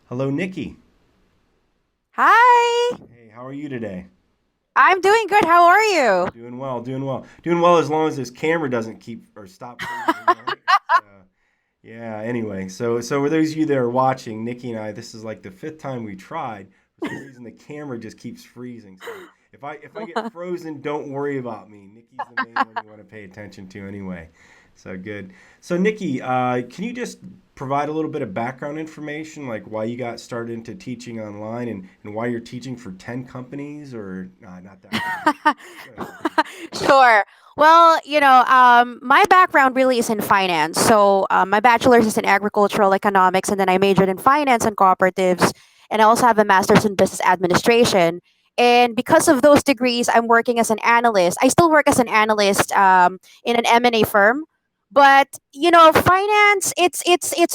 Hello, Nikki. Hi, Hey, how are you today? I'm doing good. How are you? Doing well, doing well. Doing well as long as this camera doesn't keep or stop freezing, right? Yeah, anyway, so for those of you that are watching, Nikki and I, this is like the fifth time we tried. For some reason the camera just keeps freezing. So if I get frozen, don't worry about me. Nikki's the main one you want to pay attention to anyway. So good. So Nikki, can you just provide a little bit of background information, like why you got started into teaching online and why you're teaching for 10 companies or not that one, but go ahead. Sure. Well, my background really is in finance. So, my bachelor's is in agricultural economics, and then I majored in finance and cooperatives, and I also have a master's in business administration. And because of those degrees, I'm working as an analyst. I still work as an analyst in an M&A firm. But finance, it's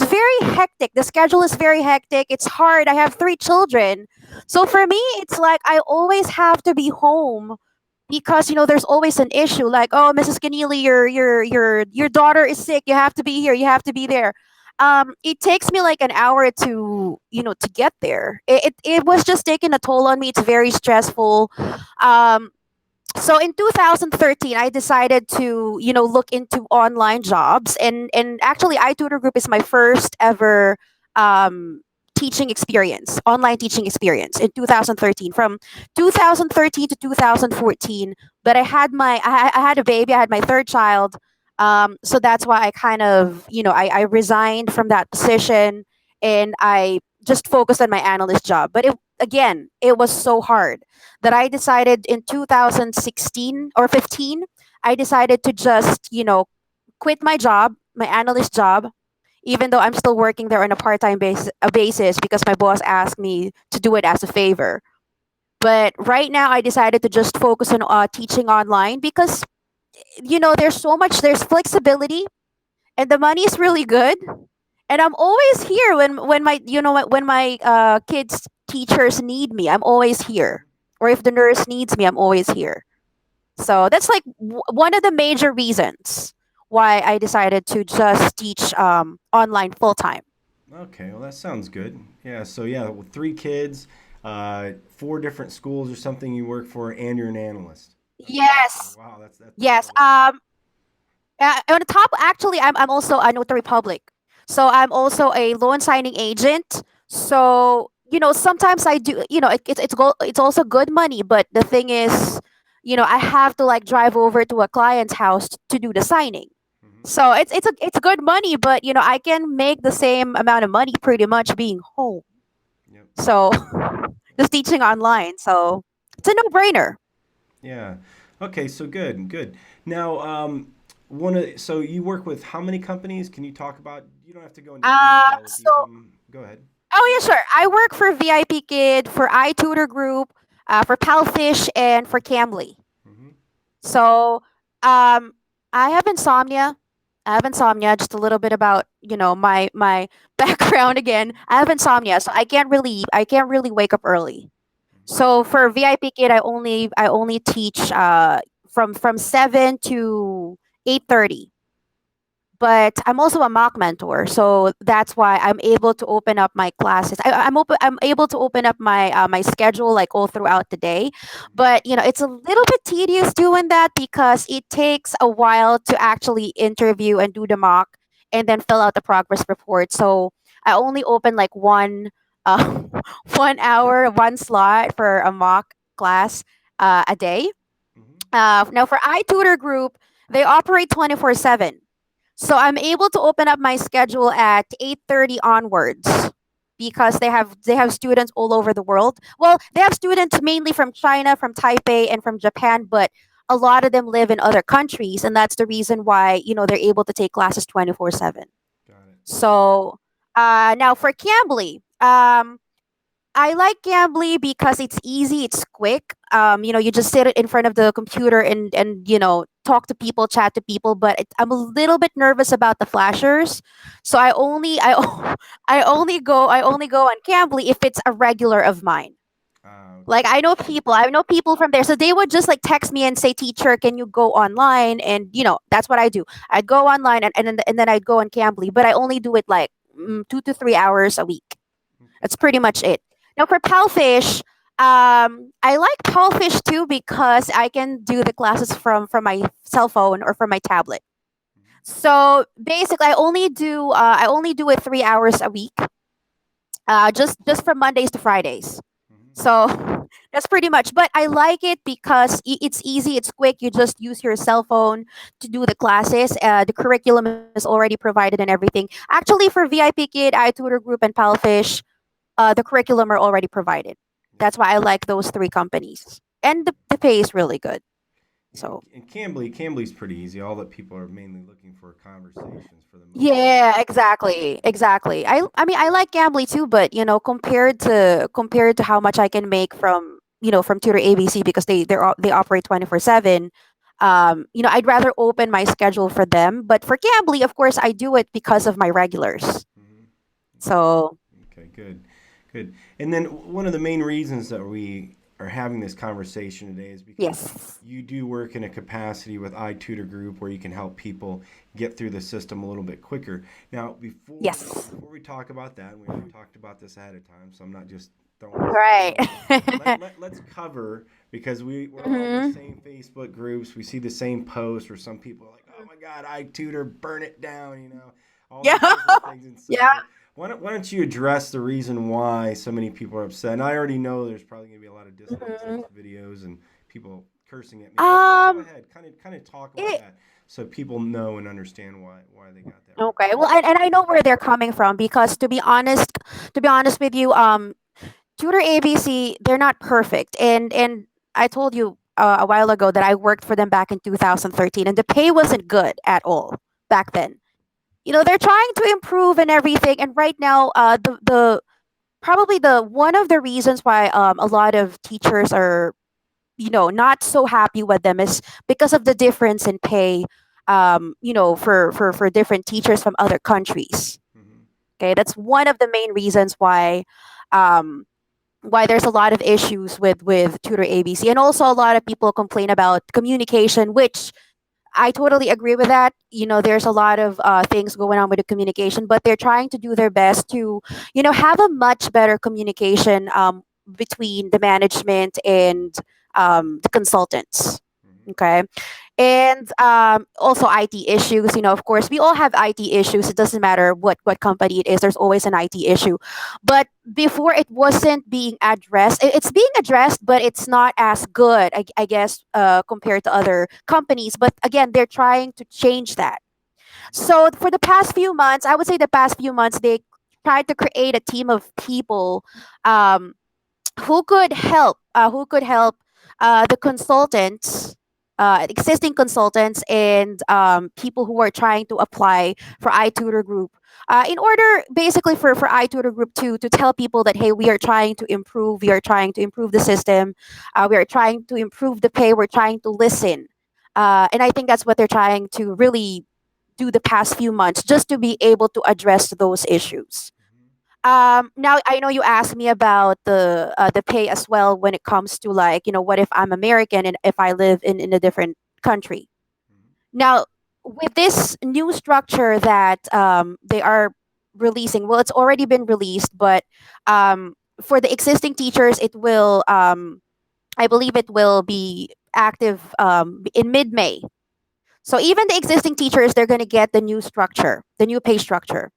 very hectic. The schedule is very hectic. It's hard. I have three children, so for me, it's like I always have to be home because there's always an issue like, oh, Mrs. Keneally, your daughter is sick, you have to be here, you have to be there. It takes me like an hour to to get there. It was just taking a toll on me. It's very stressful. um so in 2013 I decided to look into online jobs, and actually iTutor Group is my first ever um teaching experience, online teaching experience in 2013, from 2013 to 2014. But I had a baby, I had my third child. So that's why I kind of, I resigned from that position, and I just focused on my analyst job. But it was so hard that I decided in 2016 or 15, I decided to just, quit my job, my analyst job, even though I'm still working there on a part-time basis because my boss asked me to do it as a favor. But right now I decided to just focus on teaching online because there's flexibility, and the money is really good, and I'm always here when my when my kids teachers need me. I'm always here, or if the nurse needs me, I'm always here. So that's like one of the major reasons why I decided to just teach online full time. Okay, well that sounds good. Yeah, so yeah, well, three kids, four different schools or something you work for, and you're an analyst. Okay, so Yes. wow, that's a Yes. lot. On the top, actually, I'm also a notary public, so I'm also a loan signing agent. So sometimes I do. It's also good money, but the thing is, I have to like drive over to a client's house to do the signing. Hmm. So it's good money, but I can make the same amount of money pretty much being home. Yep. So just teaching online, so it's a no brainer. Yeah. Okay, so good, good. Now, so you work with how many companies? Can you talk about? You don't have to go into detail with So each of them. Go ahead. Oh yeah, sure. I work for VIPKID, for iTutor Group, for Palfish, and for Cambly. Hmm. So um, I have insomnia. I have insomnia. Just a little bit about my background again. I have insomnia, so I can't really wake up early. So for VIPKID, I only teach from 7 to 8:30. But I'm also a mock mentor, so that's why I'm able to open up my classes. I'm able to open up my schedule like all throughout the day. But it's a little bit tedious doing that because it takes a while to actually interview and do the mock, and then fill out the progress report. So I only open like one uh, 1 hour, one slot for a mock class a day. Hmm. Now for iTutor Group, they operate 24/7. So I'm able to open up my schedule at 8:30 onwards because they have students all over the world. Well, they have students mainly from China, from Taipei, and from Japan, but a lot of them live in other countries, and that's the reason why they're able to take classes 24/7. Got it. So now for Cambly, I like Gambly because it's easy, it's quick. You just sit in front of the computer and talk to people, chat to people. But I'm a little bit nervous about the flashers, so I only go on Gambly if it's a regular of mine. Like Okay. I know people from there, so they would just like text me and say, "Teacher, can you go online?" And that's what I do. I'd go online and then I'd go on Cambly, but I only do it like 2 to 3 hours a week. That's pretty much it. Now for Palfish, I like Palfish too because I can do the classes from my cell phone or from my tablet. So basically, I only do it 3 hours a week, just from Mondays to Fridays. Mm-hmm. So that's pretty much. But I like it because it's easy, it's quick. You just use your cell phone to do the classes. The curriculum is already provided and everything. Actually, for VIPKID, iTutor Group, and Palfish, the curriculum are already provided. Yeah. That's why I like those three companies, and the pay is really good. And, So and Cambly's pretty easy. All that people are mainly looking for conversations for the most part. yeah, exactly, exactly. I mean I like gambling too, but compared to how much I can make from from Tutor ABC because they operate 24/7. I'd rather open my schedule for them, but for gambling, of course, I do it because of my regulars. Hmm. So Okay, good, good. And then one of the main reasons that we are having this conversation today is because yes, you do work in a capacity with iTutor Group where you can help people get through the system a little bit quicker. Now, yes, before we talk about that, and we already talked about this ahead of time, so I'm not just throwing this out right. there. Let's cover because we're all in the hmm same Facebook groups. We see the same posts where some people are like, "Oh my God, iTutor, burn it down," all Yeah, these different things. And yeah. so, why don't you address the reason why so many people are upset? And I already know there's probably going to be a lot of hmm dislikes videos and people cursing at me. But go Um, ahead, kind of talk about it, that so people know and understand why they got that wrong. okay. Well, and I know where they're coming from because to be honest with you, Tutor ABC, they're not perfect. And I told you a while ago that I worked for them back in 2013 and the pay wasn't good at all back then. They're trying to improve and everything, and right now the probably the one of the reasons why a lot of teachers are not so happy with them is because of the difference in pay for different teachers from other countries. Mm-hmm. Okay, that's one of the main reasons um why there's a lot of issues with tutor ABC, and also a lot of people complain about communication, which I totally agree with that. There's a lot of things going on with the communication, but they're trying to do their best to have a much better communication between the management and the consultants. Mm-hmm. Okay, and also IT issues. Of course, we all have IT issues. It doesn't matter what company it is. There's always an IT issue. But before, it wasn't being addressed. It's being addressed, but it's not as good, I guess, compared to other companies. But again, they're trying to change that. So for the past few months, I would say the past few months, they tried to create a team of people um, who could help the consultants, existing consultants, and people who are trying to apply for iTutor Group. In order, basically, for iTutor Group to tell people that hey, we are trying to improve the system, we are trying to improve the pay, we're trying to listen, and I think that's what they're trying to really do the past few months, just to be able to address those issues. Now I know you asked me about the pay as well when it comes to like what if I'm American and if I live in a different country. Mm-hmm. Now with this new structure that they are releasing, well, it's already been released, but for the existing teachers, I believe it will be active in mid May. So even the existing teachers, they're going to get the new structure, the new pay structure.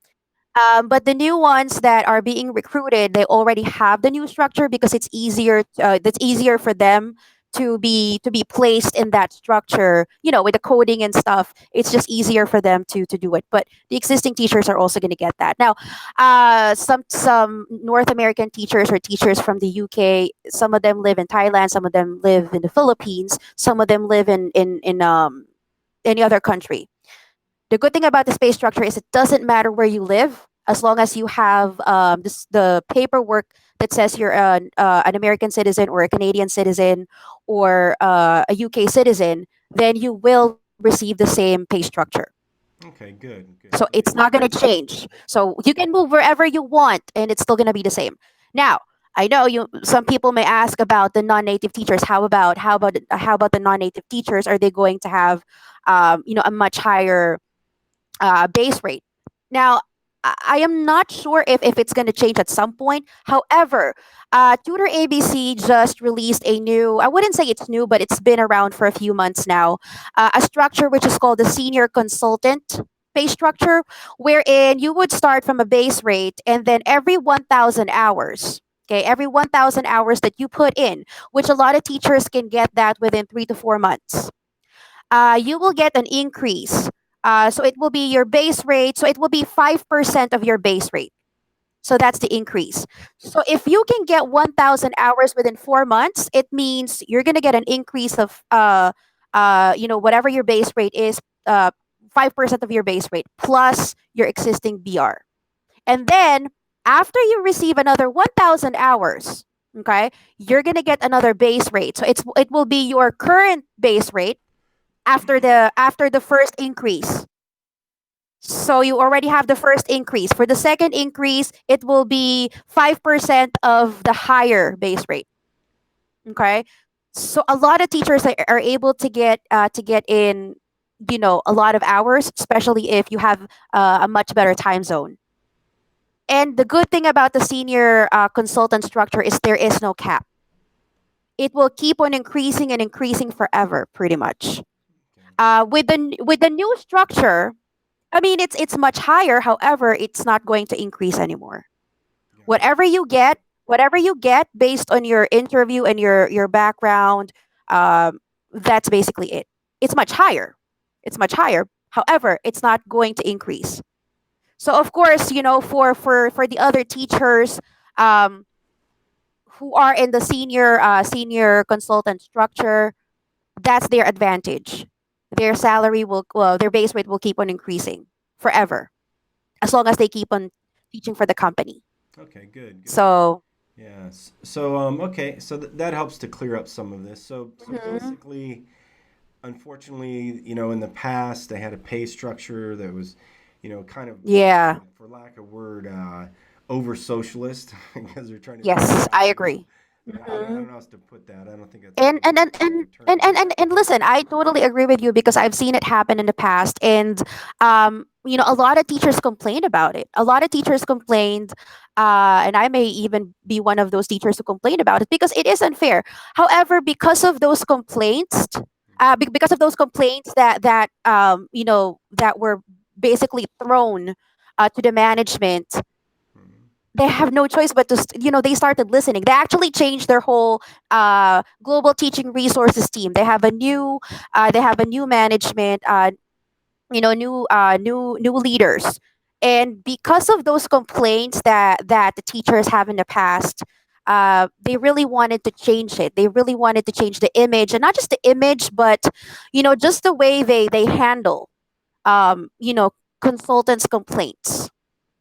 But the new ones that are being recruited, they already have the new structure because it's easier. That's easier for them to be placed in that structure. With the coding and stuff, it's just easier for them to do it. But the existing teachers are also going to get that now. Some North American teachers or teachers from the UK. Some of them live in Thailand. Some of them live in the Philippines. Some of them live in any other country. The good thing about the space structure is it doesn't matter where you live as long as you have the paperwork that says you're an American citizen or a Canadian citizen or a UK citizen, then you will receive the same pay structure. Okay, good, good. So it's not going to change. So you can move wherever you want and it's still going to be the same. Now, I know some people may ask about the non-native teachers. How about the non-native teachers? Are they going to have a much higher base rate? Now, I am not sure if it's going to change at some point. However, Tutor ABC just released a new, I wouldn't say it's new, but it's been around for a few months now, a structure which is called the senior consultant pay structure, wherein you would start from a base rate and then every 1,000 hours. Okay, every 1,000 hours that you put in, which a lot of teachers can get that within 3 to 4 months, you will get an increase. So it will be your base rate. So it will be 5% of your base rate. So that's the increase. So if you can get 1,000 hours within 4 months, it means you're going to get an increase of, whatever your base rate is, 5% of your base rate plus your existing BR. And then after you receive another 1,000 hours, okay, you're going to get another base rate. So it will be your current base rate after the first increase. So you already have the first increase. For the second increase, it will be 5% of the higher base rate. Okay. So a lot of teachers are able to get in, a lot of hours, especially if you have a much better time zone. And the good thing about the senior consultant structure is there is no cap. It will keep on increasing and increasing forever, pretty much. Okay. With the new structure, I mean, it's much higher. However, it's not going to increase anymore. Got it. Whatever you get based on your interview and your background, that's basically it. It's much higher. It's much higher. However, it's not going to increase. So of course, for the other teachers, um, who are in the senior consultant structure, that's their advantage. Their base rate will keep on increasing forever as long as they keep on teaching for the company. Okay, good, good. So, Yes. So, okay, so that helps to clear up some of this. So mhm, basically, unfortunately, in the past they had a pay structure that was, kind of, yeah, for lack of word, over socialist because they're trying to make yes, I profit. agree. I Mhm. don't know how else to put that. I don't think that's And really and, and the and right and term. and and and listen, I totally agree with you because I've seen it happen in the past, and a lot of teachers complained about it. A lot of teachers complained, and I may even be one of those teachers who complained about it because it is unfair. However, because of those complaints that were basically thrown to the management, Mhm. they have no choice but they started listening. They actually changed their whole global teaching resources team. They have a new management, new leaders. And because of those complaints that the teachers have in the past, they really wanted to change it. They really wanted to change the image, and not just the image, but just the way they handle um, you know consultants complaints,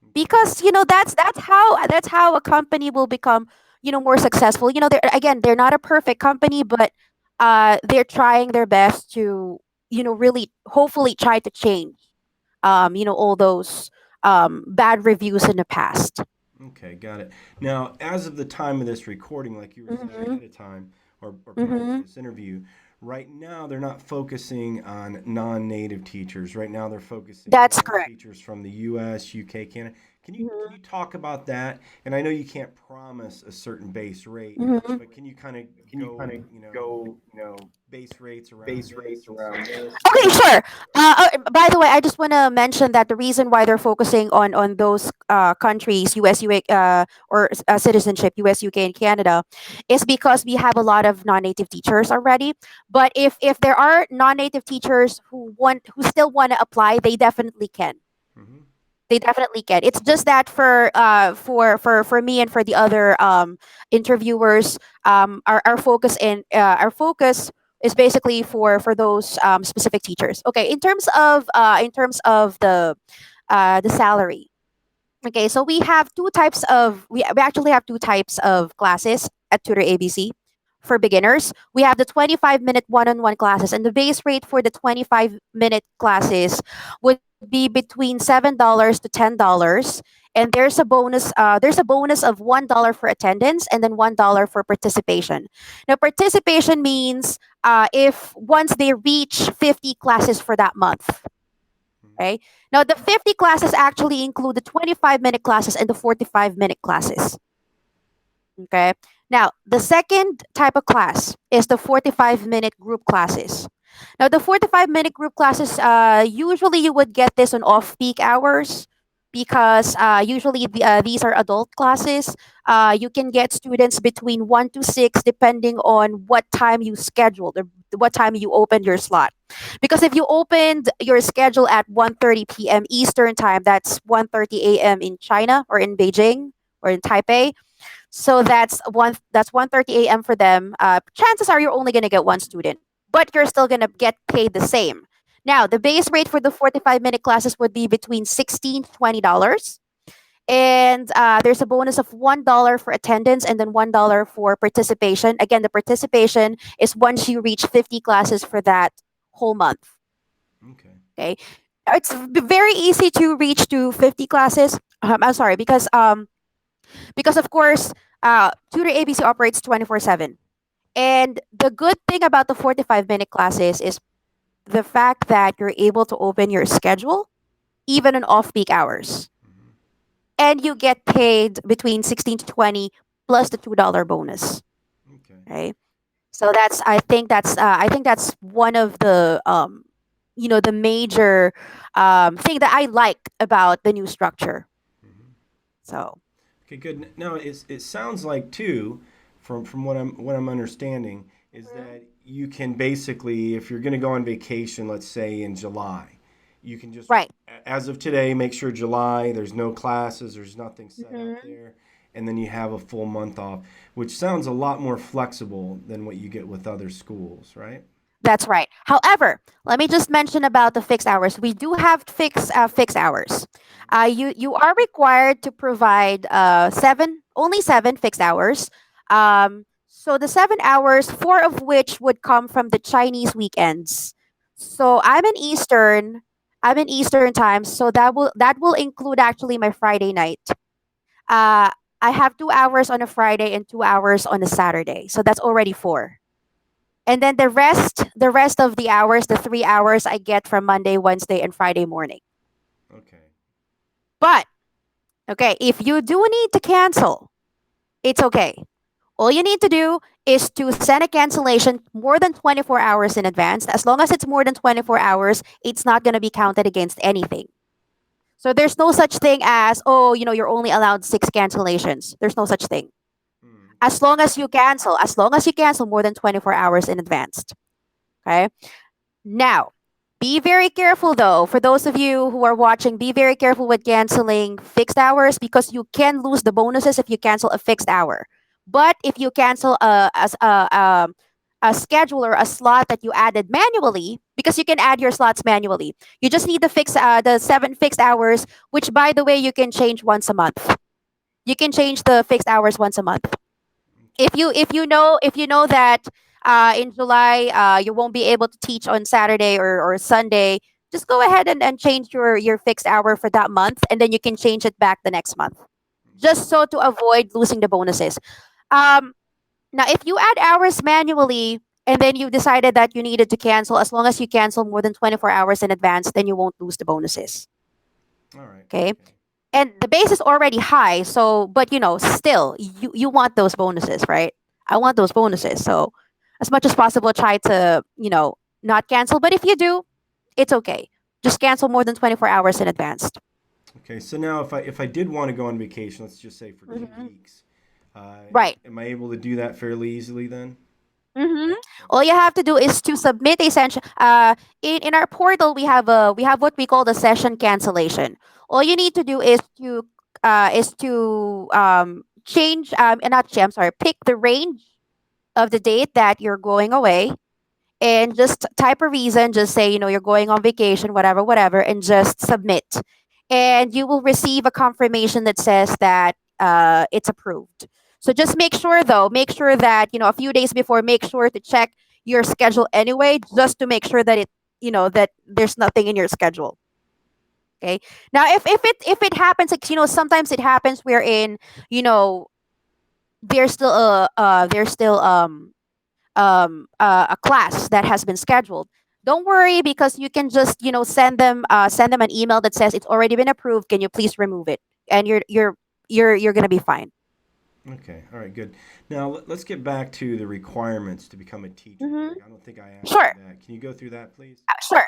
Okay. because that's how a company will become more successful. They're not a perfect company, but they're trying their best to really hopefully try to change all those bad reviews in the past. Okay, got it. Now, as of the time of this recording, like you were saying Mm-hmm. ahead of time or prior to Mm-hmm. this interview, right now they're not focusing on non-native teachers. Right now they're focusing That's more on correct. teachers from the US, UK, Canada. Can you Mm-hmm. talk about that? And I know you can't promise a certain base rate, Mm-hmm. but can you kind of go, base rates around this and so forth? Okay, sure. By the way, I just want to mention that the reason why they're focusing on those countries, US, UA, or citizenship, US, UK, and Canada, is because we have a lot of non-native teachers already. But if there are non-native teachers who still want to apply, they definitely can. Hmm. They definitely can. It's just that for me and for the other interviewers, our focus is basically for those specific teachers. Okay, in terms of the salary. Okay, so we actually have two types of classes at Tutor ABC. For beginners, we have the 25-minute one-on-one classes, and the base rate for the 25-minute classes would be between $7 to $10. And there's a bonus of $1 for attendance and then $1 for participation. Now, participation means if once they reach 50 classes for that month, Okay. Now, the 50 classes actually include the 25-minute classes and the 45-minute classes. Okay. Now, the second type of class is the 45-minute group classes. Now, the 45-minute group classes, usually you would get this on off peak hours because usually these are adult classes. You can get students between 1 to 6 depending on what time you scheduled or what time you opened your slot. Because if you opened your schedule at 1:30 p.m. Eastern time, that's 1:30 a.m. in China or in Beijing or in Taipei, so that's 1:30 a.m. for them. Chances are you're only gonna get one student, but you're still gonna get paid the same. Now, the base rate for the 45-minute classes would be between $16 to $20, and there's a bonus of $1 for attendance and then $1 for participation. Again, the participation is once you reach 50 classes for that whole month. Okay. Okay, it's very easy to reach to 50 classes. I'm sorry because of course tutor ABC operates 24/7, and the good thing about the 45-minute classes is the fact that you're able to open your schedule even in off peak hours, Hmm. and you get paid between 16 to 20 plus the $2 bonus. Okay. Right, so I think that's one of the the major thing that I like about the new structure. Hmm. So Okay, good. Now it sounds like too, from what I'm understanding, is that you can basically, if you're going to go on vacation, let's say in July, you can just, right. as of today, make sure July there's no classes, there's nothing set up Mhm. there, and then you have a full month off, which sounds a lot more flexible than what you get with other schools, right? That's right. However, let me just mention about the fixed hours. We do have fixed hours. You are required to provide seven fixed hours. So the 7 hours, four of which would come from the Chinese weekends. So I'm in Eastern time, so that will include actually my Friday night. Uh, I have 2 hours on a Friday and 2 hours on a Saturday, so that's already four. And then the rest of the hours, the 3 hours I get from Monday, Wednesday, and Friday morning. Okay. But okay, if you do need to cancel, it's okay. All you need to do is to send a cancellation more than 24 hours in advance. As long as it's more than 24 hours, it's not going to be counted against anything. So there's no such thing as, oh, you're only allowed 6 cancellations. There's no such thing. Hmm, okay. As long as you cancel more than 24 hours in advance. Okay? Now, be very careful though. For those of you who are watching, be very careful with canceling fixed hours because you can lose the bonuses if you cancel a fixed hour. But if you cancel a schedule or a slot that you added manually, because you can add your slots manually, you just need to fix the 7 fixed hours, which by the way you can change once a month. You can change the fixed hours once a month. Okay. If you know that in July you won't be able to teach on Saturday or Sunday, just go ahead and change your fixed hour for that month, and then you can change it back the next month, Okay. just so to avoid losing the bonuses. Um, Now, if you add hours manually and then you decided that you needed to cancel, as long as you cancel more than 24 hours in advance, then you won't lose the bonuses. All right. Okay, Okay. and the base is already high, so but still you want those bonuses, right? I want those bonuses, so as much as possible try to not cancel, but if you do, it's okay. Just cancel more than 24 hours in advance. Okay. So now, if I did want to go on vacation, let's just say for two Mhm. weeks, Right. am I able to do that fairly easily then? Mm-hmm. All Okay. you have to do is to submit a session. In our portal, we have what we call the session cancellation. All you need to do is to change and not change. I'm sorry. Pick the range of the date that you're going away, and just type a reason. Just say you're going on vacation, whatever, whatever, and just submit. And you will receive a confirmation that says that it's approved. So just make sure that a few days before, make sure to check your schedule anyway, just to make sure that that there's nothing in your schedule. Okay. Now, if it happens, like sometimes it happens wherein you know there's still a class that has been scheduled. Don't worry because you can just send them an email that says it's already been approved. Can you please remove it? And you're gonna be fine. Okay. All right. Good. Now let's get back to the requirements to become a teacher, Mm-hmm. Greg. I don't think I asked you Sure. that. Can you go through that, please? Sure.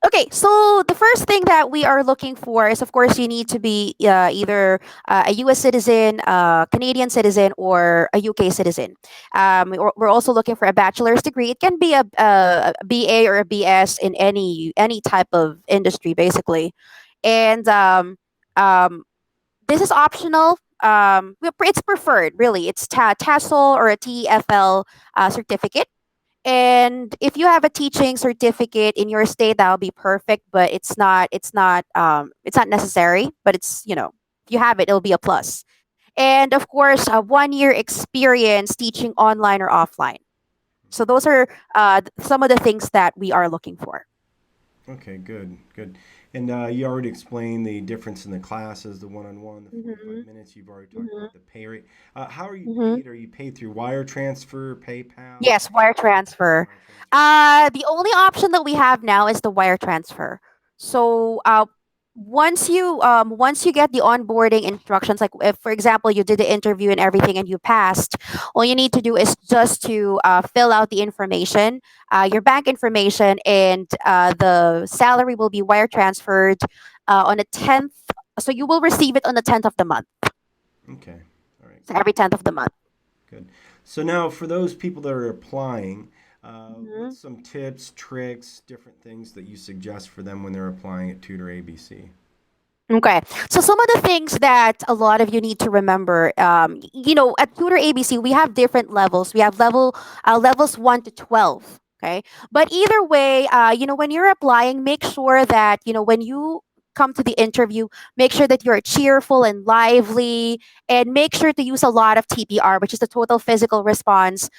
Okay, so the first thing that we are looking for is, of course, you need to be either a U.S. citizen, a Canadian citizen, or a UK citizen. We're also looking for a bachelor's degree. It can be a BA or a BS in any type of industry, basically. And um, this is optional. It's preferred, really. It's TESOL or a TEFL certificate. And if you have a teaching certificate in your state, that'll be perfect. But it's not necessary. But if you have it, it'll be a plus. And of course, a 1 year experience teaching online or offline. So those are some of the things that we are looking for. Okay, good, good. And you already explained the difference in the classes, the one-on-one, the 45 Mm-hmm. minutes. You've already talked Mm-hmm. about the pay rate. How are you Mm-hmm. paid? Are you paid through wire transfer, PayPal, Yes, wire transfer. wire transfer? The only option that we have now is the wire transfer. So, once you get the onboarding instructions, like if, for example, you did the interview and everything and you passed, all you need to do is just to fill out the information, your bank information, and the salary will be wire transferred on the 10th. So you will receive it on the 10th of the month. Okay, all right, So good, every 10th of the month. good. So now for those people that are applying, Mhm. what's some tips, tricks, different things that you suggest for them when they're applying at Tutor ABC? Okay. So some of the things that a lot of you need to remember, at Tutor ABC, we have different levels. We have levels 1 to 12. Okay. But either way, when you're applying, make sure that, when you come to the interview, make sure that you're cheerful and lively, and make sure to use a lot of TPR, which is the total physical response.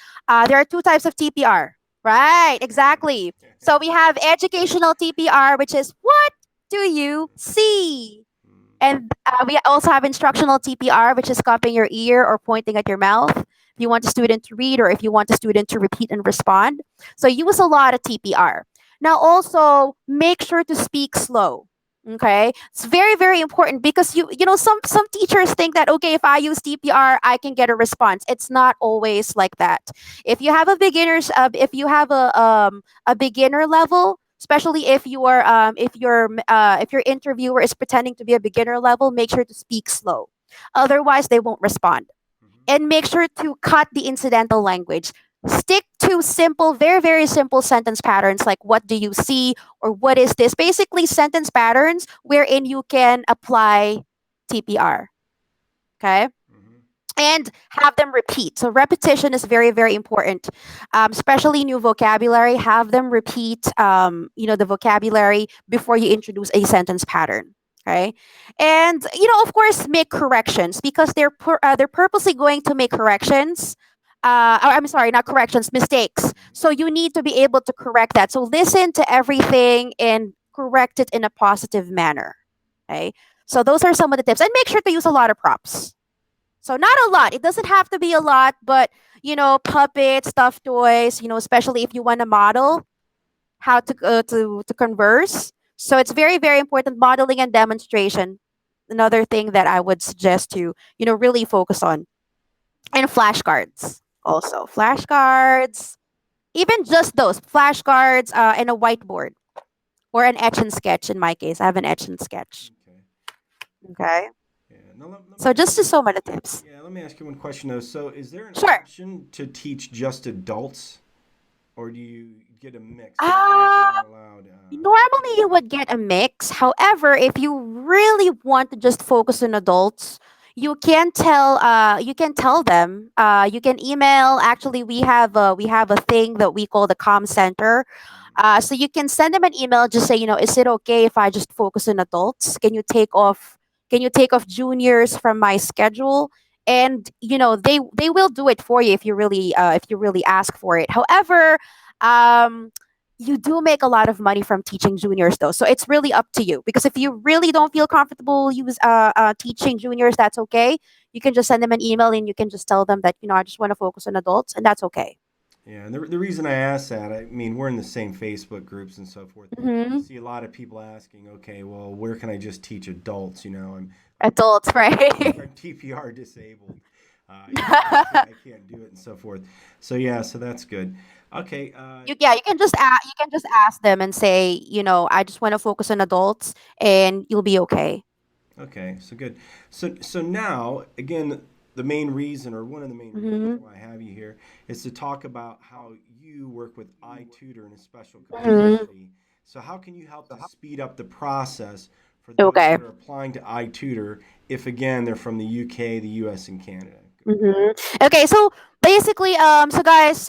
There are two types of TPR. Right. Exactly. So we have educational TPR, which is what do you see? And we also have instructional TPR, which is cupping your ear or pointing at your mouth. If you want the student to read or if you want the student to repeat and respond. So use a lot of TPR. Now, also make sure to speak slow. Okay, it's very very important because some teachers think that okay, if I use TPR I can get a response. It's not always like that. If you have a beginner level, especially if your interviewer is pretending to be a beginner level, make sure to speak slow, otherwise they won't respond. Mm-hmm. And make sure to cut the incidental language. Stick to simple, very very simple sentence patterns like what do you see or what is this, basically sentence patterns wherein you can apply TPR. Okay, Mm-hmm. and have them repeat. So repetition is very, very important, especially new vocabulary. Have them repeat, the vocabulary before you introduce a sentence pattern. Okay, and of course, make corrections because they're purposely going to make corrections. I'm sorry, not corrections, mistakes. So you need to be able to correct that. So listen to everything and correct it in a positive manner. Okay, so those are some of the tips, and make sure to use a lot of props. So not a lot. It doesn't have to be a lot, but puppets, stuffed toys. Especially if you want to model how to converse. So it's very very important, modeling and demonstration. Another thing that I would suggest to really focus on, and flashcards also. Flashcards, even just those flashcards, and a whiteboard or an etch and sketch. In my case, I have an etch and sketch. Okay. Okay. Yeah. Now let me So ask just to you. so many tips. Yeah, let me ask you one question though. So, is there an Sure. option to teach just adults, or do you get a mix? Are you Uh, not allowed? Normally, you would get a mix. However, if you really want to just focus on adults, you can tell them. You can email. Actually, we have a thing that we call the com center. So you can send them an email. Just say, is it okay if I just focus on adults? Can you take off juniors from my schedule? And they will do it for you if you really ask for it. However, um, you do make a lot of money from teaching juniors though, so it's really up to you, because if you really don't feel comfortable teaching juniors, that's okay. You can just send them an email and you can just tell them that I just want to focus on adults, and that's okay. Yeah, and the reason I asked that, I mean, we're in the same Facebook groups and so forth. You Hmm. see a lot of people asking, okay, well, where can I just teach adults? Adults, right? I'm TPR disabled. I can't do it and so forth. So yeah, so that's good. Okay, Yeah, you can just ask them and say, I just want to focus on adults, and you'll be okay. okay, so good. So now again, the main reason, or one of the main reasons Hmm. why I have you here, is to talk about how you work with iTutor in a special Hmm. capacity. So how can you help to speed up the process for those Okay. that are applying to iTutor if again they're from the UK, the US, and Canada? Hmm. Okay, so basically, so guys,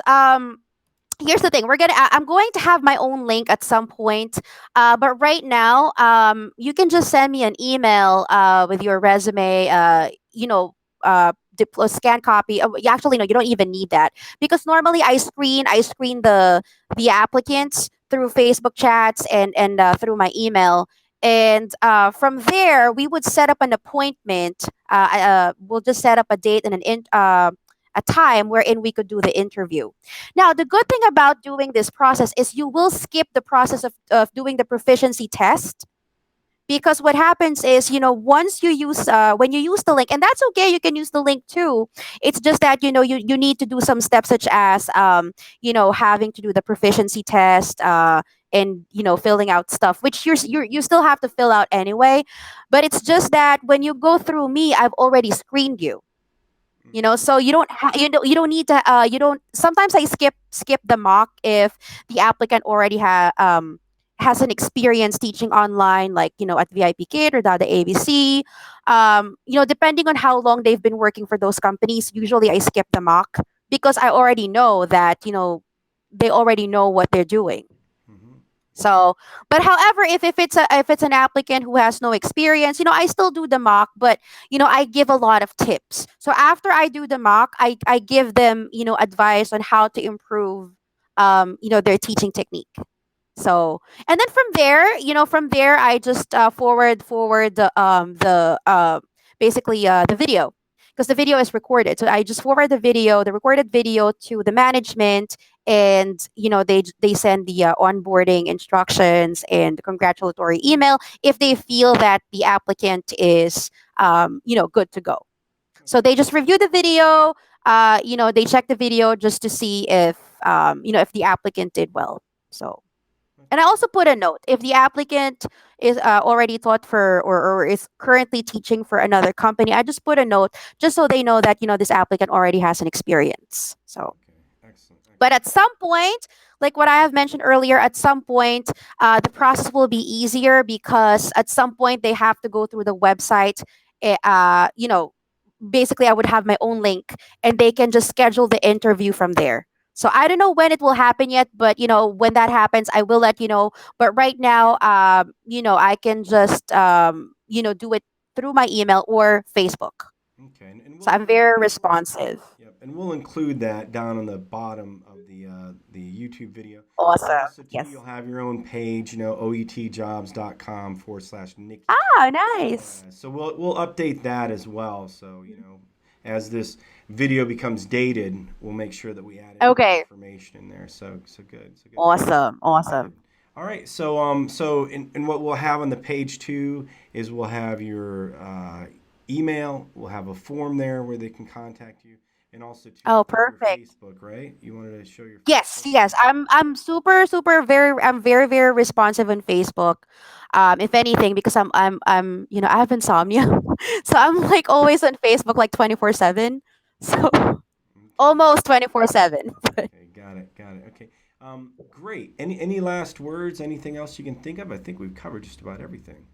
here's the thing. I'm going to have my own link at some point, but right now, you can just send me an email with your resume, scan copy. Actually, no, you don't even need that, because normally I screen the applicants through Facebook chats and through my email. And from there, we would set up an appointment. We'll just set up a date and a time wherein we could do the interview. Now, the good thing about doing this process is you will skip the process of doing the proficiency test, because what happens is, once when you use the link, and that's okay, you can use the link too. It's just that, you need to do some steps, such as, having to do the proficiency test, and, filling out stuff, which you still have to fill out anyway. But it's just that when you go through me, I've already screened you. Hmm. So you don't need to, you don't sometimes I skip the mock if the applicant already has an experience teaching online, like, at VIPKid or the ABC. Depending on how long they've been working for those companies, usually I skip the mock, because I already know that, they already know what they're doing. Hmm. So, but however, if it's an applicant who has no experience, I still do the mock, but, I give a lot of tips. So after I do the mock, I give them, advice on how to improve, their teaching technique. So, and then from there, I just forward the basically the video, because the video is recorded. So I just forward the recorded video to the management, and, they send the onboarding instructions and the congratulatory email if they feel that the applicant is, good to go. So Okay. they just review the video. They check the video just to see if the applicant did well. So, and I Okay. also put a note if the applicant is already taught for, or is currently teaching for another company. I just put a note just so they know that, this applicant already has an experience. So, Okay. Excellent. but Excellent. at some point, like what I have mentioned earlier, at some point, the process will be easier, because at some point they have to go through the website. eh, Uh, you know, Basically, I would have my own link, and they can just schedule the interview from there. So I don't know when it will happen yet, but, when that happens, I will let you know. But right now, I can just, do it through my email or Facebook. Okay. And So I'm very responsive. yep, and we'll include that down on the bottom of the YouTube video. And Awesome. also too, Yes. you'll have your own page, oetjobs.com/Nikki. Oh, nice. So we'll update that as well. So as this video becomes dated, we'll make sure that we add any Okay. information in there. So good, so good. Awesome. Good. Awesome. All right. So in what we'll have on the page too is we'll have your email. We'll have a form there where they can contact you, and also too Oh, we'll have your perfect. Facebook. Right? You wanted to show your Yes, Facebook. yes. I'm I'm very, very responsive on Facebook. If anything, because I have insomnia. So I'm like always on Facebook, like 24/7. So Okay. almost 24/7. Okay. Got it. Got it. Okay. Great. Any last words? Anything else you can think of? I think we've covered just about everything.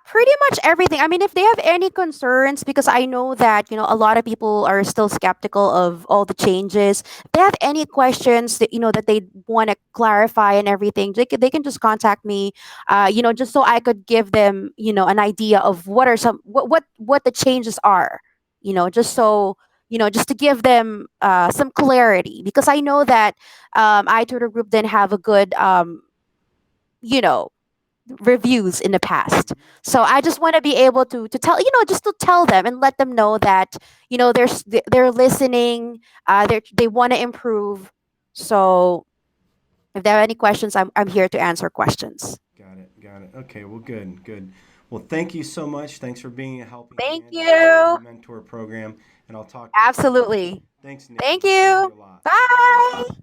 Pretty much everything. I mean, if they have any concerns, because I know that, a lot of people are still skeptical of all the changes. If they have any questions that, that they want to clarify and everything, they can just contact me, just so I could give them, an idea of what the changes are, just so, just to give them some clarity, because I know that iTutor Group didn't have a good, you know, reviews in the past. Hmm. So I just want to be able to tell, just to tell them and let them know that, they're listening, they want to improve. So if there are any questions, I'm here to answer questions. Got it. Got it. Okay. Well, good. Good. Well, thank you so much. Thanks for being a helping Thank hand in you. the mentor program. And I'll talk to you soon. Absolutely. Thanks, Nikki. Thank Thank you. you a lot. Bye. Bye.